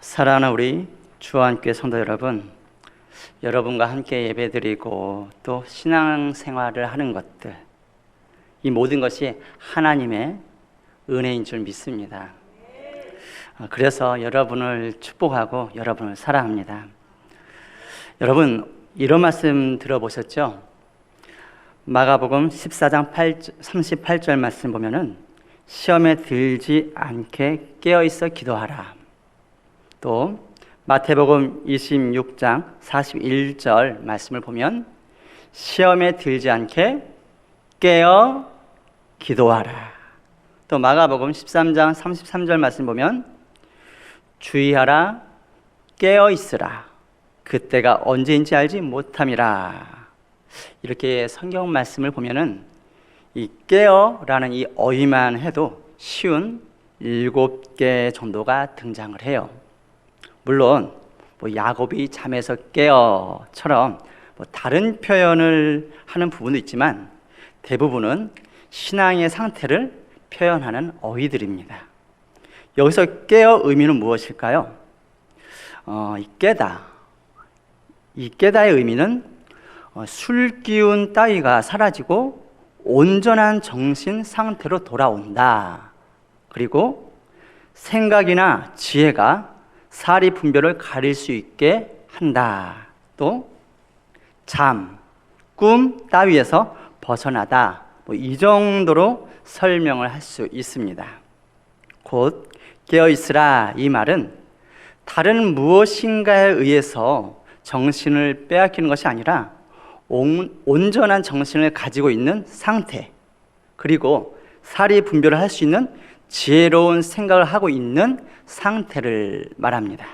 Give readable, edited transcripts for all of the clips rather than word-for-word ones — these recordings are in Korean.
사랑하는 우리 주안교회 성도 여러분, 여러분과 함께 예배드리고 또 신앙생활을 하는 것들, 이 모든 것이 하나님의 은혜인 줄 믿습니다. 그래서 여러분을 축복하고 여러분을 사랑합니다. 여러분, 이런 말씀 들어보셨죠? 마가복음 14장 38절 말씀 보면은 시험에 들지 않게 깨어있어 기도하라. 또 마태복음 26장 41절 말씀을 보면 시험에 들지 않게 깨어 기도하라. 또 마가복음 13장 33절 말씀 보면 주의하라, 깨어 있으라, 그때가 언제인지 알지 못함이라. 이렇게 성경 말씀을 보면은 이 깨어라는 이 어휘만 해도 쉬운 7개 정도가 등장을 해요. 물론 야곱이 잠에서 깨어처럼 다른 표현을 하는 부분도 있지만 대부분은 신앙의 상태를 표현하는 어휘들입니다. 여기서 깨어 의미는 무엇일까요? 이 깨다의 의미는 술기운 따위가 사라지고 온전한 정신 상태로 돌아온다. 그리고 생각이나 지혜가 사리 분별을 가릴 수 있게 한다. 또 잠, 꿈 따위에서 벗어나다. 이 정도로 설명을 할 수 있습니다. 곧 깨어있으라, 이 말은 다른 무엇인가에 의해서 정신을 빼앗기는 것이 아니라 온전한 정신을 가지고 있는 상태, 그리고 사리 분별을 할 수 있는 지혜로운 생각을 하고 있는 상태를 말합니다.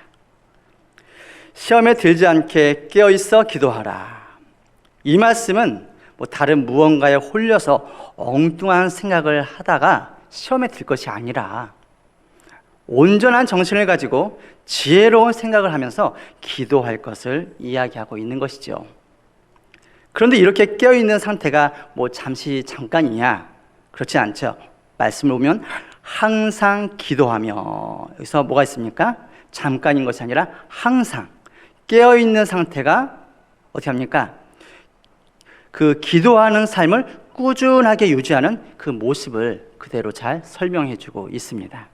시험에 들지 않게 깨어있어 기도하라. 이 말씀은 다른 무언가에 홀려서 엉뚱한 생각을 하다가 시험에 들 것이 아니라 온전한 정신을 가지고 지혜로운 생각을 하면서 기도할 것을 이야기하고 있는 것이죠. 그런데 이렇게 깨어있는 상태가 잠깐이냐? 그렇지 않죠. 말씀을 보면 항상 기도하며, 여기서 뭐가 있습니까? 잠깐인 것이 아니라 항상 깨어있는 상태가 어떻게 합니까? 그 기도하는 삶을 꾸준하게 유지하는 그 모습을 그대로 잘 설명해 주고 있습니다.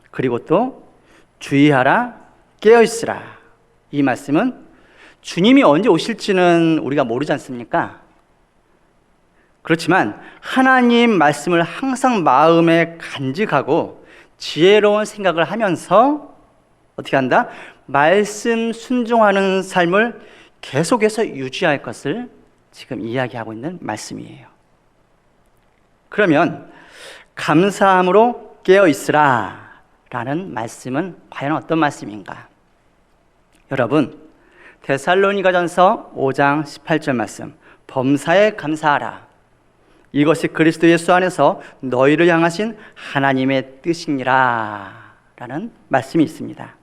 그리고 또 주의하라, 깨어있으라, 이 말씀은 주님이 언제 오실지는 우리가 모르지 않습니까? 그렇지만 하나님 말씀을 항상 마음에 간직하고 지혜로운 생각을 하면서 어떻게 한다? 말씀 순종하는 삶을 계속해서 유지할 것을 지금 이야기하고 있는 말씀이에요. 그러면 감사함으로 깨어있으라 라는 말씀은 과연 어떤 말씀인가? 여러분, 데살로니가전서 5장 18절 말씀, 범사에 감사하라, 이것이 그리스도 예수 안에서 너희를 향하신 하나님의 뜻이니라 라는 말씀이 있습니다.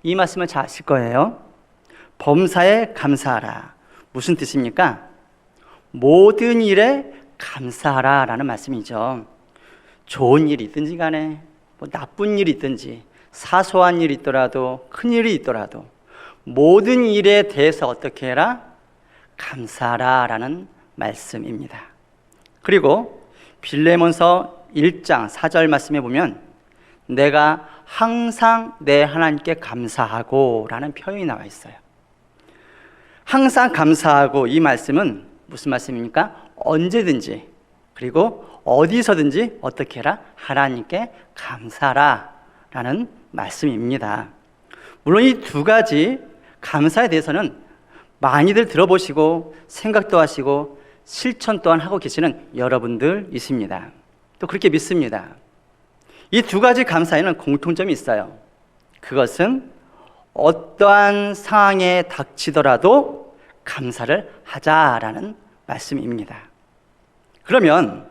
이 말씀을 잘 아실 거예요. 범사에 감사하라, 무슨 뜻입니까? 모든 일에 감사하라 라는 말씀이죠. 좋은 일이 있든지 간에 나쁜 일이 있든지 사소한 일이 있더라도 큰 일이 있더라도 모든 일에 대해서 어떻게 해라? 감사하라 라는 말씀입니다. 그리고 빌레몬서 1장 4절 말씀에 보면 내가 항상 내 하나님께 감사하고 라는 표현이 나와 있어요. 항상 감사하고, 이 말씀은 무슨 말씀입니까? 언제든지 그리고 어디서든지 어떻게 해라? 하나님께 감사하라 라는 말씀입니다. 물론 이 두 가지 감사에 대해서는 많이들 들어보시고 생각도 하시고 실천 또한 하고 계시는 여러분들이십니다. 또 그렇게 믿습니다. 이 두 가지 감사에는 공통점이 있어요. 그것은 어떠한 상황에 닥치더라도 감사를 하자라는 말씀입니다. 그러면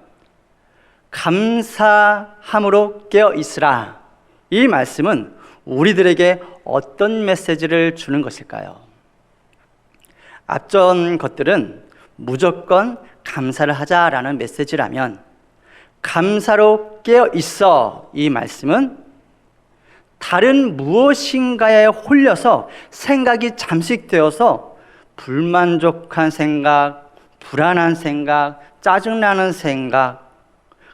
감사함으로 깨어 있으라, 이 말씀은 우리들에게 어떤 메시지를 주는 것일까요? 앞전 것들은 무조건 감사를 하자라는 메시지라면 감사로 깨어 있어, 이 말씀은 다른 무엇인가에 홀려서 생각이 잠식되어서 불만족한 생각, 불안한 생각, 짜증나는 생각,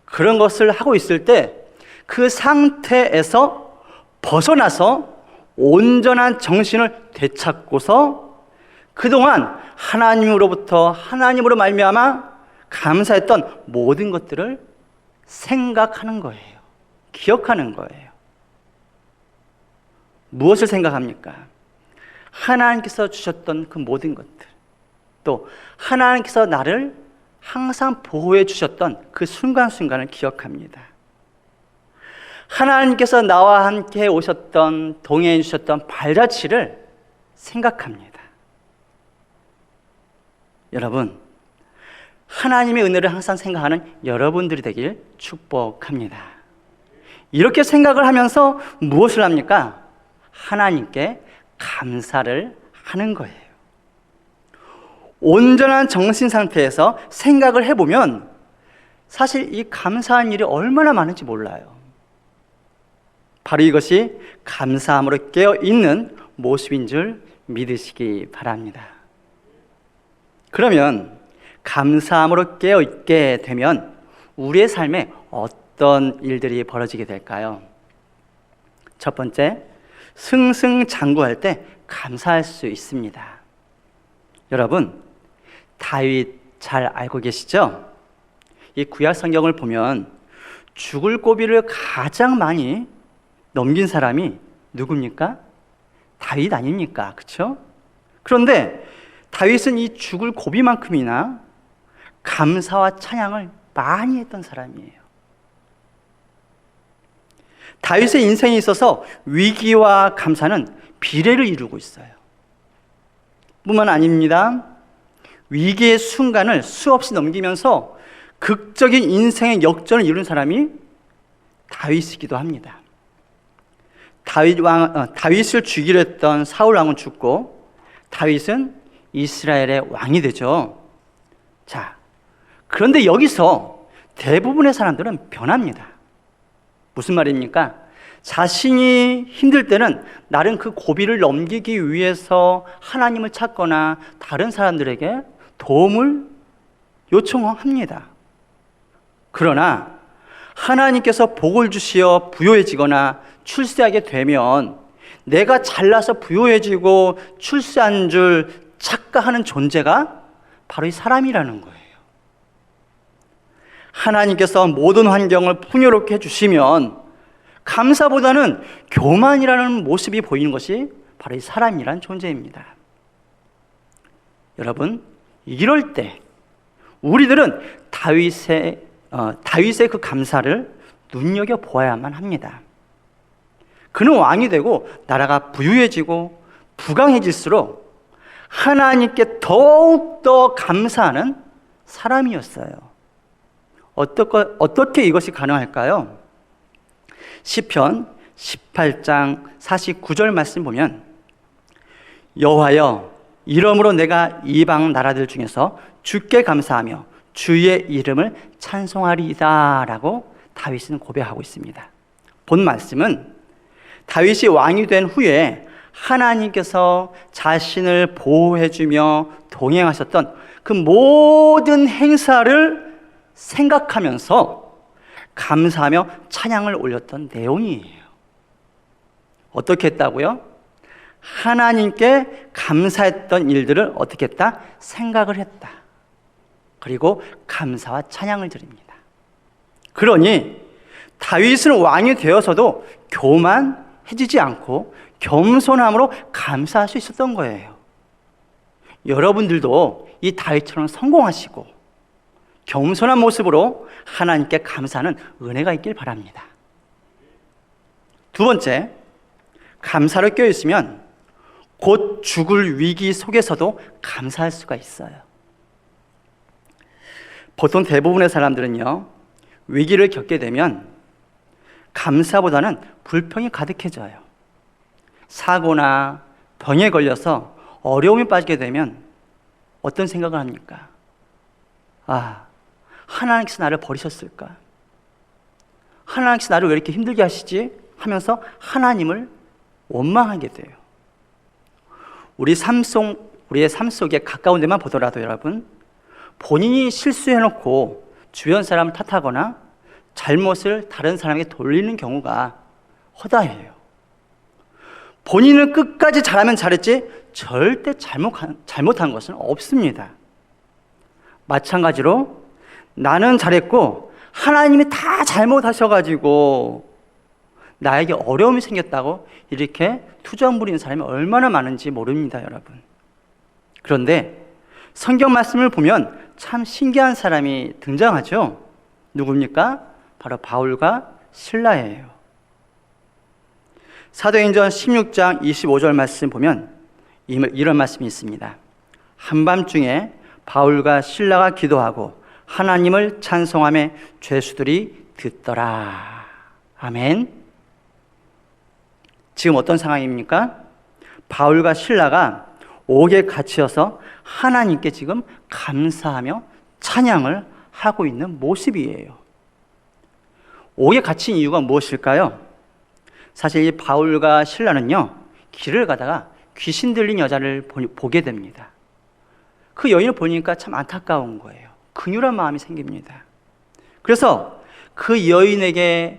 그런 것을 하고 있을 때 그 상태에서 벗어나서 온전한 정신을 되찾고서 그동안 하나님으로 말미암아 감사했던 모든 것들을 생각하는 거예요. 기억하는 거예요. 무엇을 생각합니까? 하나님께서 주셨던 그 모든 것들, 또 하나님께서 나를 항상 보호해 주셨던 그 순간순간을 기억합니다. 하나님께서 나와 함께 오셨던, 동행해 주셨던 발자취를 생각합니다. 여러분, 하나님의 은혜를 항상 생각하는 여러분들이 되길 축복합니다. 이렇게 생각을 하면서 무엇을 합니까? 하나님께 감사를 하는 거예요. 온전한 정신 상태에서 생각을 해보면 사실 이 감사한 일이 얼마나 많은지 몰라요. 바로 이것이 감사함으로 깨어있는 모습인 줄 믿으시기 바랍니다. 그러면 감사함으로 깨어있게 되면 우리의 삶에 어떤 일들이 벌어지게 될까요? 첫 번째, 승승장구할 때 감사할 수 있습니다. 여러분, 다윗 잘 알고 계시죠? 이 구약 성경을 보면 죽을 고비를 가장 많이 넘긴 사람이 누굽니까? 다윗 아닙니까? 그렇죠? 그런데 다윗은 이 죽을 고비만큼이나 감사와 찬양을 많이 했던 사람이에요. 다윗의 인생에 있어서 위기와 감사는 비례를 이루고 있어요. 뿐만 아닙니다. 위기의 순간을 수없이 넘기면서 극적인 인생의 역전을 이룬 사람이 다윗이기도 합니다. 다윗을 죽이려 했던 사울 왕은 죽고 다윗은 이스라엘의 왕이 되죠. 자, 그런데 여기서 대부분의 사람들은 변합니다. 무슨 말입니까? 자신이 힘들 때는 나름 그 고비를 넘기기 위해서 하나님을 찾거나 다른 사람들에게 도움을 요청합니다. 그러나 하나님께서 복을 주시어 부유해지거나 출세하게 되면 내가 잘나서 부유해지고 출세한 줄 착각하는 존재가 바로 이 사람이라는 거예요. 하나님께서 모든 환경을 풍요롭게 해주시면 감사보다는 교만이라는 모습이 보이는 것이 바로 이 사람이란 존재입니다. 여러분, 이럴 때 우리들은 다윗의 그 감사를 눈여겨보아야만 합니다. 그는 왕이 되고 나라가 부유해지고 부강해질수록 하나님께 더욱더 감사하는 사람이었어요. 어떻게 이것이 가능할까요? 시편 18장 49절 말씀 보면 여호와여, 이러므로 내가 이방 나라들 중에서 주께 감사하며 주의 이름을 찬송하리이다 라고 다윗은 고백하고 있습니다. 본 말씀은 다윗이 왕이 된 후에 하나님께서 자신을 보호해주며 동행하셨던 그 모든 행사를 생각하면서 감사하며 찬양을 올렸던 내용이에요. 어떻게 했다고요? 하나님께 감사했던 일들을 어떻게 했다? 생각을 했다. 그리고 감사와 찬양을 드립니다. 그러니 다윗은 왕이 되어서도 교만해지지 않고 겸손함으로 감사할 수 있었던 거예요. 여러분들도 이 다윗처럼 성공하시고 겸손한 모습으로 하나님께 감사하는 은혜가 있길 바랍니다. 두 번째, 감사로 껴있으면 곧 죽을 위기 속에서도 감사할 수가 있어요. 보통 대부분의 사람들은요, 위기를 겪게 되면 감사보다는 불평이 가득해져요. 사고나 병에 걸려서 어려움에 빠지게 되면 어떤 생각을 합니까? 하나님께서 나를 버리셨을까? 하나님께서 나를 왜 이렇게 힘들게 하시지? 하면서 하나님을 원망하게 돼요. 우리의 삶 속에 가까운 데만 보더라도 여러분, 본인이 실수해놓고 주변 사람을 탓하거나 잘못을 다른 사람에게 돌리는 경우가 허다해요. 본인은 끝까지 잘하면 잘했지 절대 잘못한 것은 없습니다. 마찬가지로 나는 잘했고 하나님이 다 잘못하셔가지고 나에게 어려움이 생겼다고 이렇게 투정 부리는 사람이 얼마나 많은지 모릅니다, 여러분. 그런데 성경 말씀을 보면 참 신기한 사람이 등장하죠. 누굽니까? 바로 바울과 실라예요. 사도행전 16장 25절 말씀 보면 이런 말씀이 있습니다. 한밤중에 바울과 실라가 기도하고 하나님을 찬송하며 죄수들이 듣더라. 아멘. 지금 어떤 상황입니까? 바울과 실라가 옥에 갇혀서 하나님께 지금 감사하며 찬양을 하고 있는 모습이에요. 옥에 갇힌 이유가 무엇일까요? 사실 이 바울과 실라는요, 길을 가다가 귀신 들린 여자를 보게 됩니다. 그 여인을 보니까 참 안타까운 거예요. 긍휼한 마음이 생깁니다. 그래서 그 여인을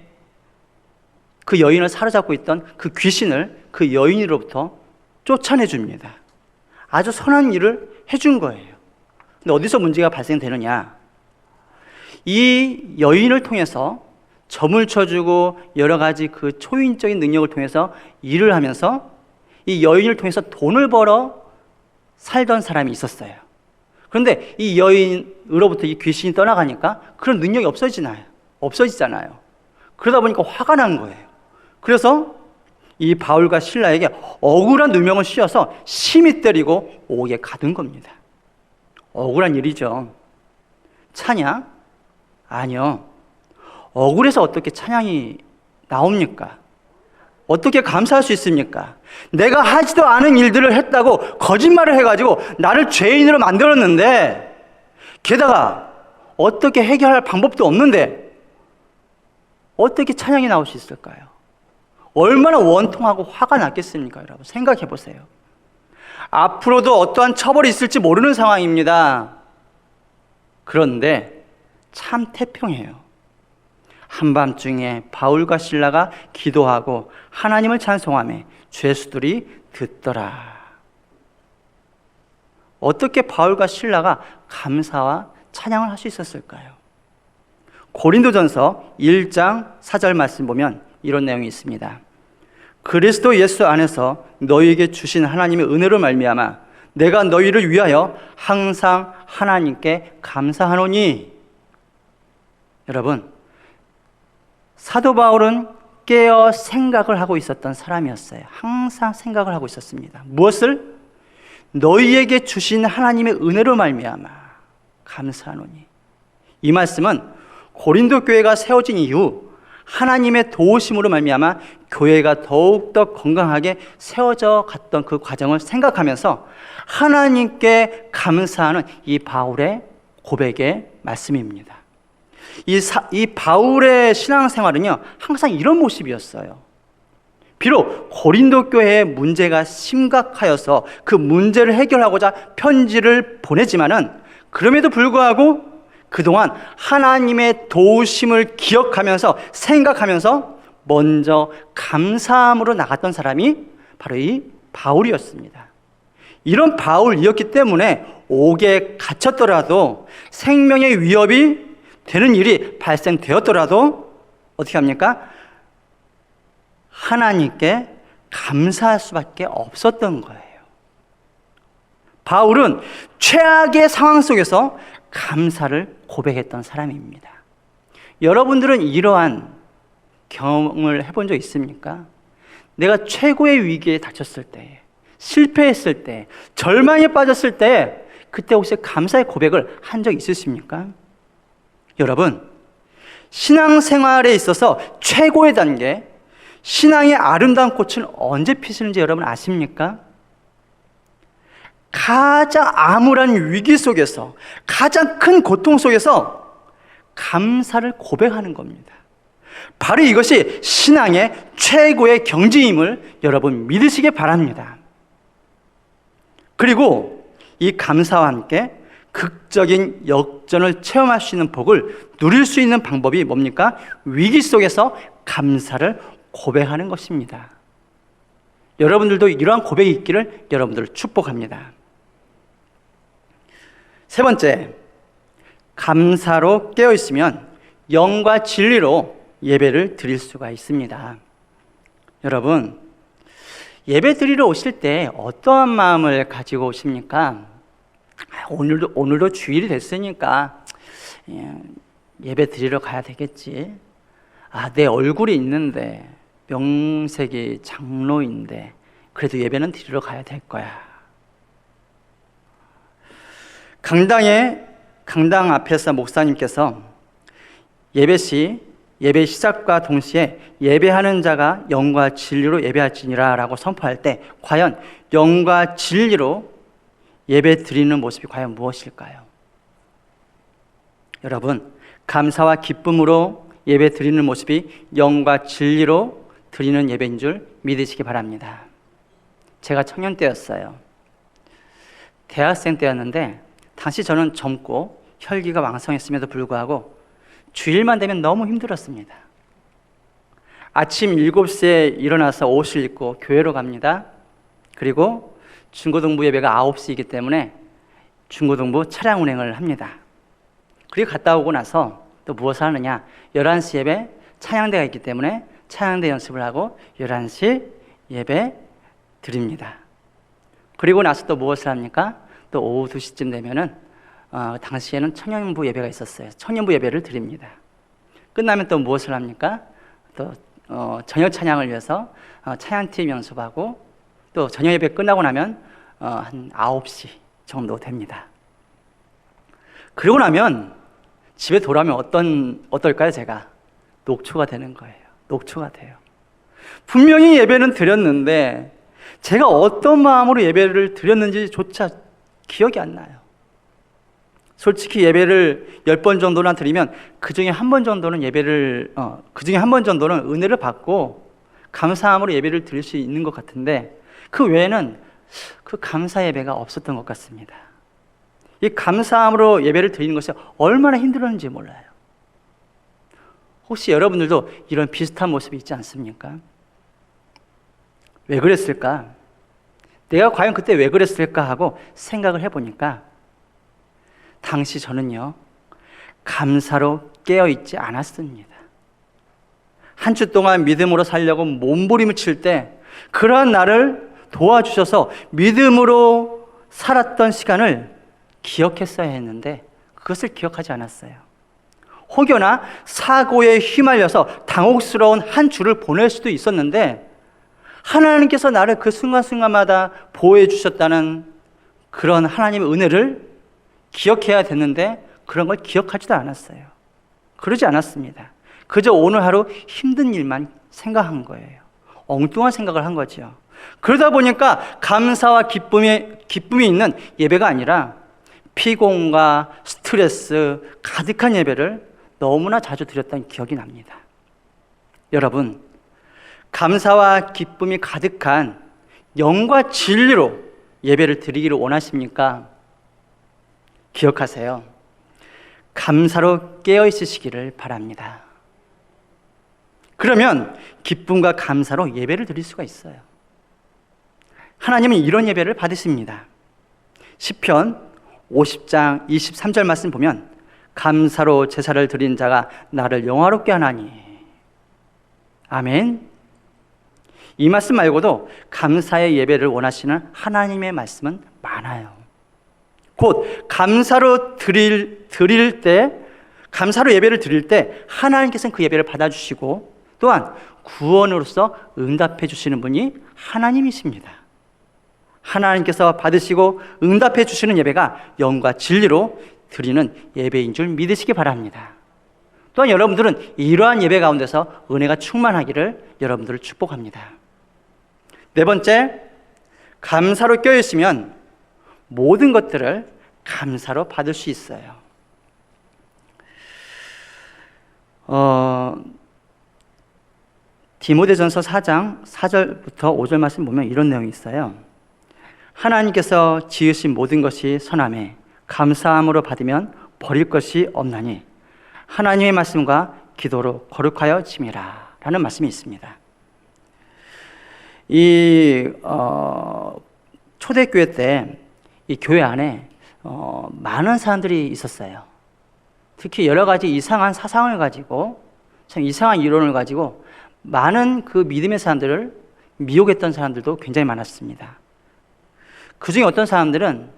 사로잡고 있던 그 귀신을 그 여인으로부터 쫓아내 줍니다. 아주 선한 일을 해준 거예요. 근데 어디서 문제가 발생되느냐? 이 여인을 통해서 점을 쳐주고 여러 가지 그 초인적인 능력을 통해서 일을 하면서 이 여인을 통해서 돈을 벌어 살던 사람이 있었어요. 그런데 이 여인으로부터 이 귀신이 떠나가니까 그런 능력이 없어지잖아요. 그러다 보니까 화가 난 거예요. 그래서 이 바울과 실라에게 억울한 누명을 씌워서 심히 때리고 옥에 가둔 겁니다. 억울한 일이죠. 찬양? 아니요. 억울해서 어떻게 찬양이 나옵니까? 어떻게 감사할 수 있습니까? 내가 하지도 않은 일들을 했다고 거짓말을 해가지고 나를 죄인으로 만들었는데, 게다가 어떻게 해결할 방법도 없는데 어떻게 찬양이 나올 수 있을까요? 얼마나 원통하고 화가 났겠습니까, 여러분? 생각해 보세요. 앞으로도 어떠한 처벌이 있을지 모르는 상황입니다. 그런데 참 태평해요. 한밤중에 바울과 실라가 기도하고 하나님을 찬송하며 죄수들이 듣더라. 어떻게 바울과 실라가 감사와 찬양을 할 수 있었을까요? 고린도전서 1장 4절 말씀 보면 이런 내용이 있습니다. 그리스도 예수 안에서 너희에게 주신 하나님의 은혜로 말미암아 내가 너희를 위하여 항상 하나님께 감사하노니. 여러분, 사도 바울은 깨어 생각을 하고 있었던 사람이었어요. 항상 생각을 하고 있었습니다. 무엇을? 너희에게 주신 하나님의 은혜로 말미암아 감사하노니. 이 말씀은 고린도 교회가 세워진 이후 하나님의 도우심으로 말미암아 교회가 더욱더 건강하게 세워져 갔던 그 과정을 생각하면서 하나님께 감사하는 이 바울의 고백의 말씀입니다. 이 바울의 신앙생활은요, 항상 이런 모습이었어요. 비록 고린도 교회의 문제가 심각하여서 그 문제를 해결하고자 편지를 보내지만은 그럼에도 불구하고 그동안 하나님의 도우심을 기억하면서 생각하면서 먼저 감사함으로 나갔던 사람이 바로 이 바울이었습니다. 이런 바울이었기 때문에 옥에 갇혔더라도 생명의 위협이 되는 일이 발생되었더라도 어떻게 합니까? 하나님께 감사할 수밖에 없었던 거예요. 바울은 최악의 상황 속에서 감사를 고백했던 사람입니다. 여러분들은 이러한 경험을 해본 적 있습니까? 내가 최고의 위기에 닥쳤을 때, 실패했을 때, 절망에 빠졌을 때, 그때 혹시 감사의 고백을 한 적 있으십니까? 여러분, 신앙생활에 있어서 최고의 단계, 신앙의 아름다운 꽃은 언제 피시는지 여러분 아십니까? 가장 암울한 위기 속에서, 가장 큰 고통 속에서 감사를 고백하는 겁니다. 바로 이것이 신앙의 최고의 경지임을 여러분 믿으시기 바랍니다. 그리고 이 감사와 함께 극적인 역전을 체험할 수 있는 복을 누릴 수 있는 방법이 뭡니까? 위기 속에서 감사를 고백하는 것입니다. 여러분들도 이러한 고백이 있기를 여러분들을 축복합니다. 세 번째, 감사로 깨어있으면 영과 진리로 예배를 드릴 수가 있습니다. 여러분, 예배 드리러 오실 때 어떠한 마음을 가지고 오십니까? 오늘도 주일이 됐으니까 예배 드리러 가야 되겠지. 내 얼굴이 있는데, 명색이 장로인데 그래도 예배는 드리러 가야 될 거야. 강당 앞에서 목사님께서 예배 시작과 동시에 예배하는 자가 영과 진리로 예배할지니라 라고 선포할 때 과연 영과 진리로 예배 드리는 모습이 과연 무엇일까요? 여러분, 감사와 기쁨으로 예배 드리는 모습이 영과 진리로 드리는 예배인 줄 믿으시기 바랍니다. 제가 청년 때였어요. 대학생 때였는데 당시 저는 젊고 혈기가 왕성했음에도 불구하고 주일만 되면 너무 힘들었습니다. 아침 7시에 일어나서 옷을 입고 교회로 갑니다. 그리고 중고등부 예배가 9시이기 때문에 중고등부 차량 운행을 합니다. 그리고 갔다 오고 나서 또 무엇을 하느냐, 11시 예배 찬양대가 있기 때문에 찬양대 연습을 하고 11시 예배 드립니다. 그리고 나서 또 무엇을 합니까? 또 오후 2시쯤 되면은 당시에는 청년부 예배가 있었어요. 청년부 예배를 드립니다. 끝나면 또 무엇을 합니까? 또 저녁 찬양을 위해서 찬양팀 연습하고 또 저녁 예배 끝나고 나면 한 9시 정도 됩니다. 그러고 나면 집에 돌아오면 어떨까요? 제가 녹초가 되는 거예요. 녹초가 돼요. 분명히 예배는 드렸는데 제가 어떤 마음으로 예배를 드렸는지조차 기억이 안 나요. 솔직히 예배를 10번 정도나 드리면 그 중에 한 번 정도는 은혜를 받고 감사함으로 예배를 드릴 수 있는 것 같은데 그 외에는 그 감사 예배가 없었던 것 같습니다. 이 감사함으로 예배를 드리는 것이 얼마나 힘들었는지 몰라요. 혹시 여러분들도 이런 비슷한 모습이 있지 않습니까? 왜 그랬을까? 내가 과연 그때 왜 그랬을까 하고 생각을 해보니까 당시 저는요, 감사로 깨어있지 않았습니다. 한 주 동안 믿음으로 살려고 몸부림을 칠 때 그러한 나를 도와주셔서 믿음으로 살았던 시간을 기억했어야 했는데 그것을 기억하지 않았어요. 혹여나 사고에 휘말려서 당혹스러운 한 주를 보낼 수도 있었는데 하나님께서 나를 그 순간순간마다 보호해 주셨다는 그런 하나님의 은혜를 기억해야 됐는데 그런 걸 기억하지도 않았어요. 그러지 않았습니다. 그저 오늘 하루 힘든 일만 생각한 거예요. 엉뚱한 생각을 한 거죠. 그러다 보니까 감사와 기쁨이 있는 예배가 아니라 피곤과 스트레스 가득한 예배를 너무나 자주 드렸던 기억이 납니다. 여러분, 감사와 기쁨이 가득한 영과 진리로 예배를 드리기를 원하십니까? 기억하세요. 감사로 깨어 있으시기를 바랍니다. 그러면 기쁨과 감사로 예배를 드릴 수가 있어요. 하나님은 이런 예배를 받으십니다. 시편 50장 23절 말씀 보면 감사로 제사를 드린 자가 나를 영화롭게 하나니. 아멘. 이 말씀 말고도 감사의 예배를 원하시는 하나님의 말씀은 많아요. 곧 감사로 감사로 예배를 드릴 때 하나님께서는 그 예배를 받아주시고 또한 구원으로서 응답해 주시는 분이 하나님이십니다. 하나님께서 받으시고 응답해 주시는 예배가 영과 진리로 드리는 예배인 줄 믿으시기 바랍니다. 또한 여러분들은 이러한 예배 가운데서 은혜가 충만하기를 여러분들을 축복합니다. 네 번째, 감사로 껴있으면 모든 것들을 감사로 받을 수 있어요. 디모데전서 4장 4절부터 5절 말씀 보면 이런 내용이 있어요. 하나님께서 지으신 모든 것이 선하매 감사함으로 받으면 버릴 것이 없나니 하나님의 말씀과 기도로 거룩하여 짐이라 라는 말씀이 있습니다. 초대교회 때 이 교회 안에 많은 사람들이 있었어요. 특히 여러 가지 이상한 사상을 가지고 참 이상한 이론을 가지고 많은 그 믿음의 사람들을 미혹했던 사람들도 굉장히 많았습니다. 그 중에 어떤 사람들은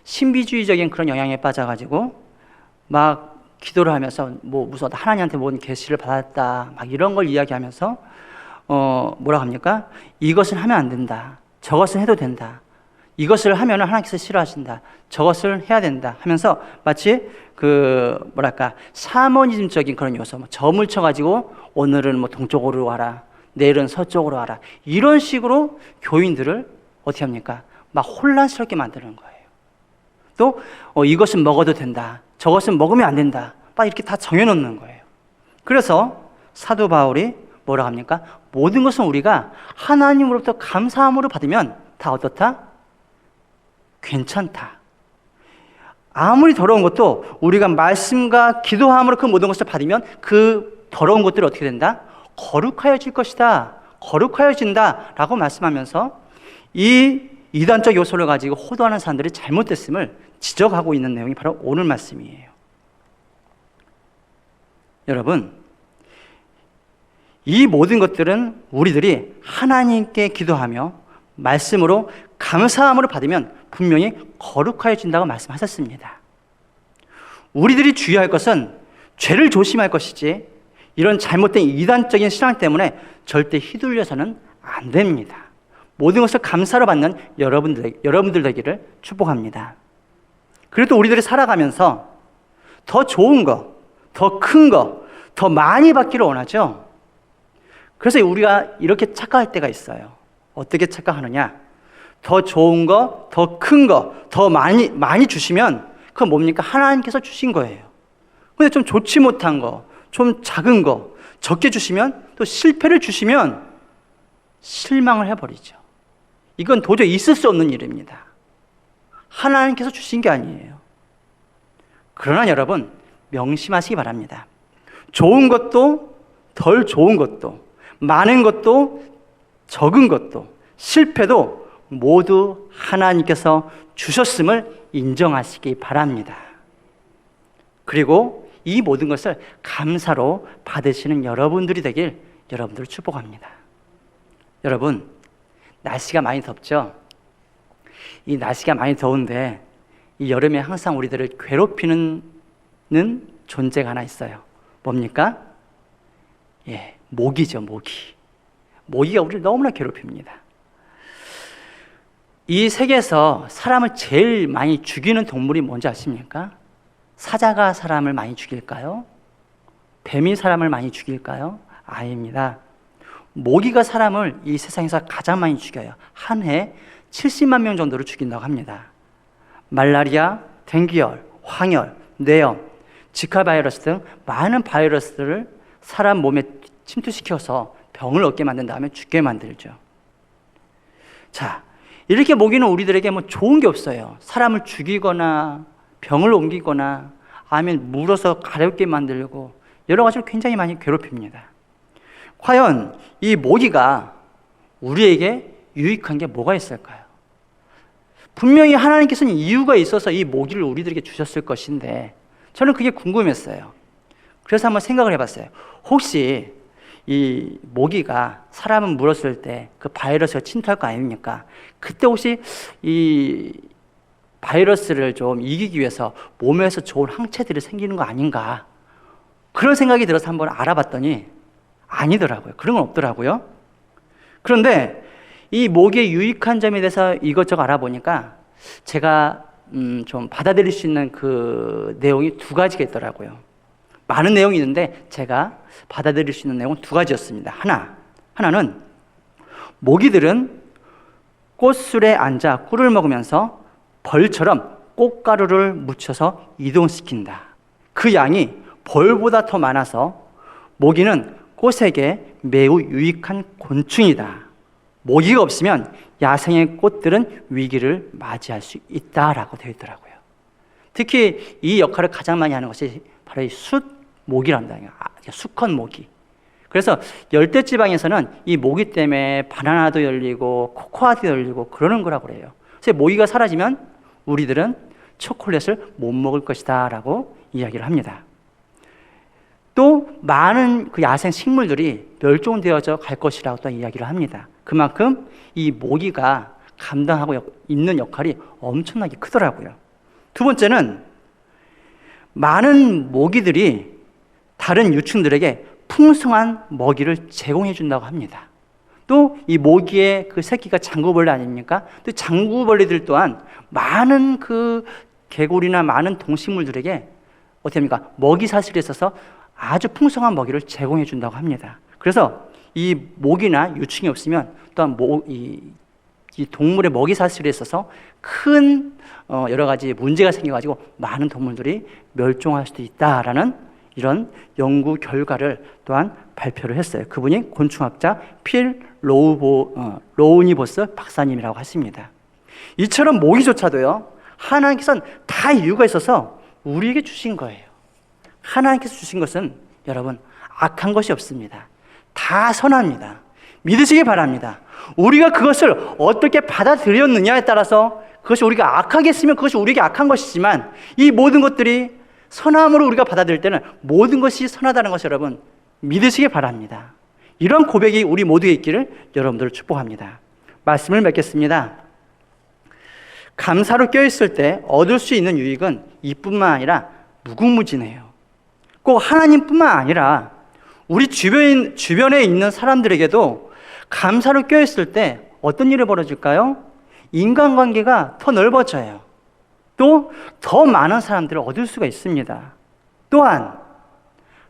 신비주의적인 그런 영향에 빠져가지고 막 기도를 하면서 무슨 하나님한테 뭔 계시를 받았다 막 이런 걸 이야기하면서 뭐라고 합니까? 이것을 하면 안 된다. 저것을 해도 된다. 이것을 하면 하나님께서 싫어하신다. 저것을 해야 된다 하면서 마치 샤머니즘적인 그런 요소, 점을 쳐가지고 오늘은 동쪽으로 와라, 내일은 서쪽으로 와라, 이런 식으로 교인들을 어떻게 합니까? 막 혼란스럽게 만드는 거예요. 또 이것은 먹어도 된다, 저것은 먹으면 안 된다, 막 이렇게 다 정해놓는 거예요. 그래서 사도 바울이 뭐라 합니까? 모든 것은 우리가 하나님으로부터 감사함으로 받으면 다 어떻다? 괜찮다. 아무리 더러운 것도 우리가 말씀과 기도함으로 그 모든 것을 받으면 그 더러운 것들이 어떻게 된다? 거룩하여질 것이다. 거룩하여진다 라고 말씀하면서 이 이단적 요소를 가지고 호도하는 사람들이 잘못됐음을 지적하고 있는 내용이 바로 오늘 말씀이에요. 여러분, 이 모든 것들은 우리들이 하나님께 기도하며 말씀으로 감사함으로 받으면 분명히 거룩하여진다고 말씀하셨습니다. 우리들이 주의할 것은 죄를 조심할 것이지 이런 잘못된 이단적인 신앙 때문에 절대 휘둘려서는 안 됩니다. 모든 것을 감사로 받는 여러분들 되기를 축복합니다. 그래도 우리들이 살아가면서 더 좋은 거, 더 큰 거, 더 많이 받기를 원하죠. 그래서 우리가 이렇게 착각할 때가 있어요. 어떻게 착각하느냐? 더 좋은 거, 더 큰 거, 더 많이 주시면 그건 뭡니까? 하나님께서 주신 거예요. 근데 좀 좋지 못한 거, 좀 작은 거, 적게 주시면, 또 실패를 주시면 실망을 해버리죠. 이건 도저히 있을 수 없는 일입니다. 하나님께서 주신 게 아니에요. 그러나 여러분, 명심하시기 바랍니다. 좋은 것도 덜 좋은 것도, 많은 것도 적은 것도, 실패도 모두 하나님께서 주셨음을 인정하시기 바랍니다. 그리고 이 모든 것을 감사로 받으시는 여러분들이 되길 여러분들을 축복합니다. 여러분, 날씨가 많이 덥죠? 이 날씨가 많이 더운데 이 여름에 항상 우리들을 괴롭히는 존재가 하나 있어요. 뭡니까? 모기죠, 모기. 모기가 우리를 너무나 괴롭힙니다. 이 세계에서 사람을 제일 많이 죽이는 동물이 뭔지 아십니까? 사자가 사람을 많이 죽일까요? 뱀이 사람을 많이 죽일까요? 아닙니다. 모기가 사람을 이 세상에서 가장 많이 죽여요. 한 해 70만 명 정도를 죽인다고 합니다. 말라리아, 댕기열, 황열, 뇌염, 지카 바이러스 등 많은 바이러스들을 사람 몸에 침투시켜서 병을 얻게 만든 다음에 죽게 만들죠. 자, 이렇게 모기는 우리들에게 좋은 게 없어요. 사람을 죽이거나 병을 옮기거나 아니면 물어서 가렵게 만들고 여러 가지로 굉장히 많이 괴롭힙니다. 과연 이 모기가 우리에게 유익한 게 뭐가 있을까요? 분명히 하나님께서는 이유가 있어서 이 모기를 우리들에게 주셨을 것인데 저는 그게 궁금했어요. 그래서 한번 생각을 해봤어요. 혹시 이 모기가 사람을 물었을 때 그 바이러스가 침투할 거 아닙니까? 그때 혹시 이 바이러스를 좀 이기기 위해서 몸에서 좋은 항체들이 생기는 거 아닌가? 그런 생각이 들어서 한번 알아봤더니 아니더라고요. 그런 건 없더라고요. 그런데 이 모기의 유익한 점에 대해서 이것저것 알아보니까 제가 좀 받아들일 수 있는 그 내용이 두 가지가 있더라고요. 많은 내용이 있는데 제가 받아들일 수 있는 내용은 두 가지였습니다. 하나는 모기들은 꽃술에 앉아 꿀을 먹으면서 벌처럼 꽃가루를 묻혀서 이동시킨다. 그 양이 벌보다 더 많아서 모기는 꽃에게 매우 유익한 곤충이다. 모기가 없으면 야생의 꽃들은 위기를 맞이할 수 있다라고 되어 있더라고요. 특히 이 역할을 가장 많이 하는 것이 바로 이 숫모기랍니다. 수컷 모기. 그래서 열대지방에서는 이 모기 때문에 바나나도 열리고 코코아도 열리고 그러는 거라고 그래요. 그래서 모기가 사라지면 우리들은 초콜릿을 못 먹을 것이다 라고 이야기를 합니다. 또 많은 그 야생 식물들이 멸종되어져 갈 것이라고 또 이야기를 합니다. 그만큼 이 모기가 감당하고 있는 역할이 엄청나게 크더라고요. 두 번째는 많은 모기들이 다른 유충들에게 풍성한 먹이를 제공해 준다고 합니다. 또 이 모기의 그 새끼가 장구벌레 아닙니까? 또 장구벌레들 또한 많은 그 개구리나 많은 동식물들에게 어떻게 합니까? 먹이 사슬에 있어서 아주 풍성한 먹이를 제공해 준다고 합니다. 그래서 이 모기나 유충이 없으면 또한 이 동물의 먹이 사슬에 있어서 큰 여러 가지 문제가 생겨가지고 많은 동물들이 멸종할 수도 있다라는 이런 연구 결과를 또한 발표를 했어요. 그분이 곤충학자 필 로우니보스 박사님이라고 하십니다. 이처럼 모기조차도요, 하나님께서는 다 이유가 있어서 우리에게 주신 거예요. 하나님께서 주신 것은 여러분 악한 것이 없습니다. 다 선합니다. 믿으시기 바랍니다. 우리가 그것을 어떻게 받아들였느냐에 따라서 그것이 우리가 악하게 했으면 그것이 우리에게 악한 것이지만 이 모든 것들이 선함으로 우리가 받아들일 때는 모든 것이 선하다는 것을 여러분 믿으시기 바랍니다. 이런 고백이 우리 모두에 있기를 여러분들을 축복합니다. 말씀을 맺겠습니다. 감사로 껴있을 때 얻을 수 있는 유익은 이뿐만 아니라 무궁무진해요. 꼭 하나님뿐만 아니라 우리 주변에 있는 사람들에게도 감사로 껴있을 때 어떤 일이 벌어질까요? 인간관계가 더 넓어져요. 또 더 많은 사람들을 얻을 수가 있습니다. 또한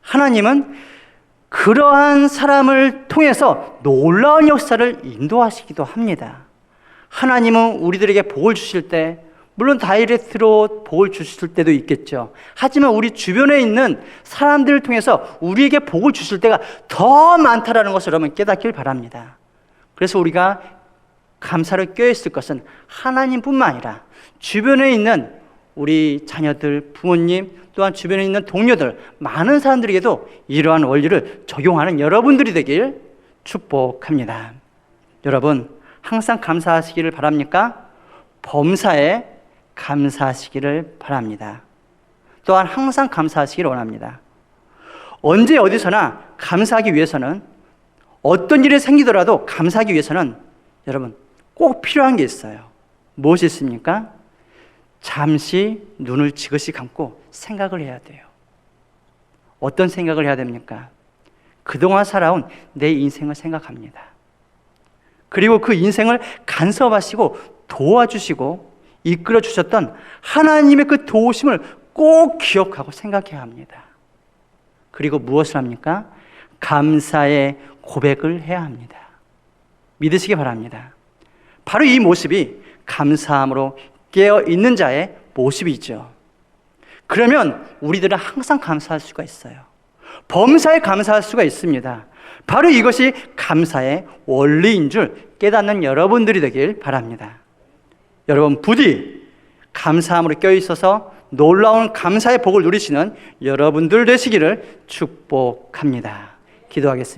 하나님은 그러한 사람을 통해서 놀라운 역사를 인도하시기도 합니다. 하나님은 우리들에게 복을 주실 때 물론 다이렉트로 복을 주실 때도 있겠죠. 하지만 우리 주변에 있는 사람들을 통해서 우리에게 복을 주실 때가 더 많다라는 것을 여러분 깨닫길 바랍니다. 그래서 우리가 감사를 껴있을 것은 하나님뿐만 아니라 주변에 있는 우리 자녀들, 부모님, 또한 주변에 있는 동료들, 많은 사람들에게도 이러한 원리를 적용하는 여러분들이 되길 축복합니다. 여러분, 항상 감사하시기를 바랍니까? 범사에 감사하시기를 바랍니다. 또한 항상 감사하시기를 원합니다. 언제 어디서나 감사하기 위해서는 어떤 일이 생기더라도 감사하기 위해서는 여러분 꼭 필요한 게 있어요. 무엇이 있습니까? 잠시 눈을 지그시 감고 생각을 해야 돼요. 어떤 생각을 해야 됩니까? 그동안 살아온 내 인생을 생각합니다. 그리고 그 인생을 간섭하시고 도와주시고 이끌어 주셨던 하나님의 그 도우심을 꼭 기억하고 생각해야 합니다. 그리고 무엇을 합니까? 감사의 고백을 해야 합니다. 믿으시기 바랍니다. 바로 이 모습이 감사함으로 깨어있는 자의 모습이죠. 그러면 우리들은 항상 감사할 수가 있어요. 범사에 감사할 수가 있습니다. 바로 이것이 감사의 원리인 줄 깨닫는 여러분들이 되길 바랍니다. 여러분 부디 감사함으로 껴있어서 놀라운 감사의 복을 누리시는 여러분들 되시기를 축복합니다. 기도하겠습니다.